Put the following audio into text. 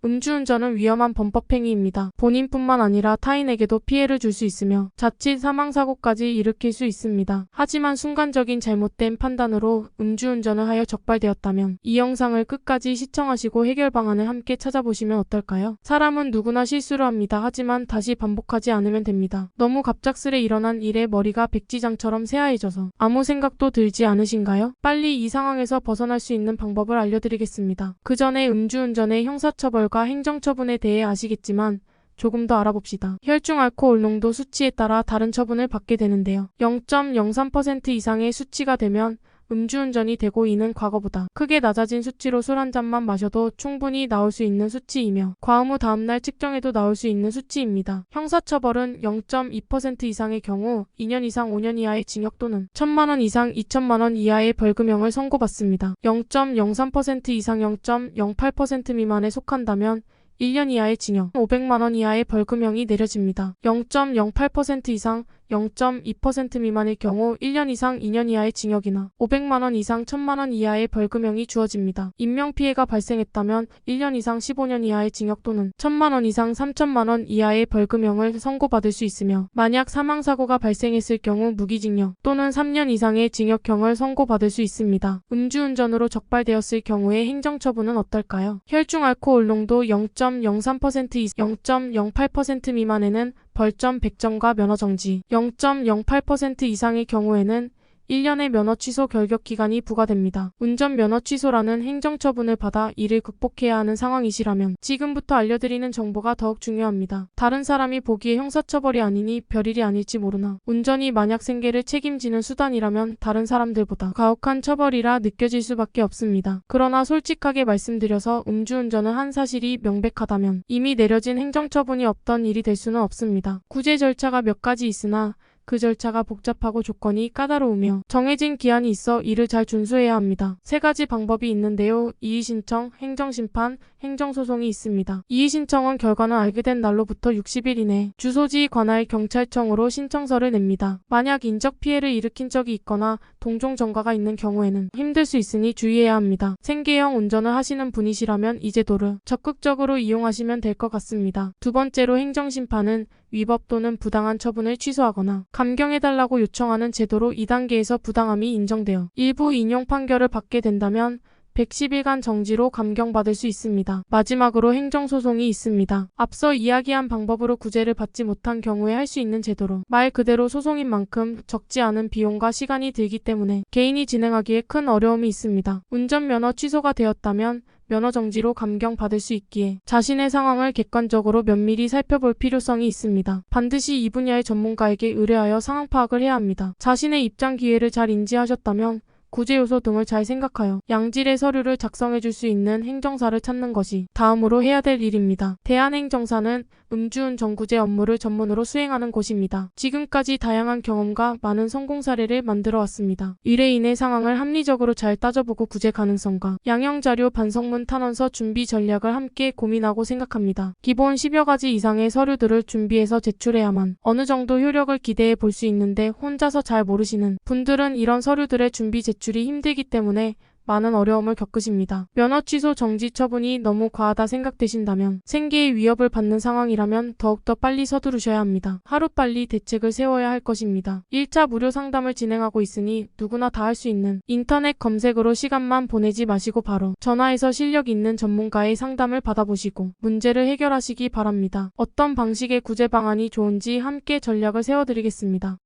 음주운전은 위험한 범법행위입니다. 본인뿐만 아니라 타인에게도 피해를 줄 수 있으며 자칫 사망사고까지 일으킬 수 있습니다. 하지만 순간적인 잘못된 판단으로 음주운전을 하여 적발되었다면 이 영상을 끝까지 시청하시고 해결 방안을 함께 찾아보시면 어떨까요? 사람은 누구나 실수를 합니다. 하지만 다시 반복하지 않으면 됩니다. 너무 갑작스레 일어난 일에 머리가 백지장처럼 새하얘져서 아무 생각도 들지 않으신가요? 빨리 이 상황에서 벗어날 수 있는 방법을 알려드리겠습니다. 그 전에 음주운전의 형사처벌과 행정처분에 대해 아시겠지만 조금 더 알아봅시다. 혈중 알코올 농도 수치에 따라 다른 처분을 받게 되는데요. 0.03% 이상의 수치가 되면 음주운전이 되고 이는 과거보다 크게 낮아진 수치로 술 한 잔만 마셔도 충분히 나올 수 있는 수치이며 과음 후 다음날 측정해도 나올 수 있는 수치입니다. 형사처벌은 0.2% 이상의 경우 2년 이상 5년 이하의 징역 또는 1,000만 원 이상 2천만 원 이하의 벌금형을 선고받습니다. 0.03% 이상 0.08% 미만에 속한다면 1년 이하의 징역, 500만 원 이하의 벌금형이 내려집니다. 0.08% 이상 0.2% 미만일 경우 1년 이상 2년 이하의 징역이나 500만 원 이상 1,000만 원 이하의 벌금형이 주어집니다. 인명피해가 발생했다면 1년 이상 15년 이하의 징역 또는 1,000만 원 이상 3천만 원 이하의 벌금형을 선고받을 수 있으며 만약 사망사고가 발생했을 경우 무기징역 또는 3년 이상의 징역형을 선고받을 수 있습니다. 음주운전으로 적발되었을 경우의 행정처분은 어떨까요? 혈중 알코올 농도 0.03% 이상 0.08% 미만에는 벌점 100점과 면허정지, 0.08% 이상의 경우에는 1년의 면허 취소 결격 기간이 부과됩니다. 운전 면허 취소라는 행정처분을 받아 이를 극복해야 하는 상황이시라면 지금부터 알려드리는 정보가 더욱 중요합니다. 다른 사람이 보기에 형사처벌이 아니니 별일이 아닐지 모르나 운전이 만약 생계를 책임지는 수단이라면 다른 사람들보다 가혹한 처벌이라 느껴질 수밖에 없습니다. 그러나 솔직하게 말씀드려서 음주운전을 한 사실이 명백하다면 이미 내려진 행정처분이 없던 일이 될 수는 없습니다. 구제 절차가 몇 가지 있으나 그 절차가 복잡하고 조건이 까다로우며 정해진 기한이 있어 이를 잘 준수해야 합니다. 세 가지 방법이 있는데요. 이의신청, 행정심판, 행정소송이 있습니다. 이의신청은 결과는 알게 된 날로부터 60일 이내 주소지 관할 경찰청으로 신청서를 냅니다. 만약 인적 피해를 일으킨 적이 있거나 동종 전과가 있는 경우에는 힘들 수 있으니 주의해야 합니다. 생계형 운전을 하시는 분이시라면 이 제도를 적극적으로 이용하시면 될 것 같습니다. 두 번째로 행정심판은 위법 또는 부당한 처분을 취소하거나 감경해달라고 요청하는 제도로 2단계에서 부당함이 인정되어 일부 인용 판결을 받게 된다면 110일간 정지로 감경받을 수 있습니다. 마지막으로 행정소송이 있습니다. 앞서 이야기한 방법으로 구제를 받지 못한 경우에 할 수 있는 제도로 말 그대로 소송인 만큼 적지 않은 비용과 시간이 들기 때문에 개인이 진행하기에 큰 어려움이 있습니다. 운전면허 취소가 되었다면 면허정지로 감경받을 수 있기에 자신의 상황을 객관적으로 면밀히 살펴볼 필요성이 있습니다. 반드시 이 분야의 전문가에게 의뢰하여 상황 파악을 해야 합니다. 자신의 입장 기회를 잘 인지하셨다면 구제 요소 등을 잘 생각하여 양질의 서류를 작성해 줄 수 있는 행정사를 찾는 것이 다음으로 해야 될 일입니다. 대한행정사는 음주운전 구제 업무를 전문으로 수행하는 곳입니다. 지금까지 다양한 경험과 많은 성공 사례를 만들어 왔습니다. 의뢰인의 상황을 합리적으로 잘 따져보고 구제 가능성과 양형자료 반성문 탄원서 준비 전략을 함께 고민하고 생각합니다. 기본 10여 가지 이상의 서류들을 준비해서 제출해야만 어느 정도 효력을 기대해 볼 수 있는데 혼자서 잘 모르시는 분들은 이런 서류들의 준비 제출이 힘들기 때문에 많은 어려움을 겪으십니다. 면허 취소 정지 처분이 너무 과하다 생각되신다면 생계의 위협을 받는 상황이라면 더욱더 빨리 서두르셔야 합니다. 하루빨리 대책을 세워야 할 것입니다. 1차 무료 상담을 진행하고 있으니 누구나 다 할 수 있는 인터넷 검색으로 시간만 보내지 마시고 바로 전화해서 실력 있는 전문가의 상담을 받아보시고 문제를 해결하시기 바랍니다. 어떤 방식의 구제 방안이 좋은지 함께 전략을 세워드리겠습니다.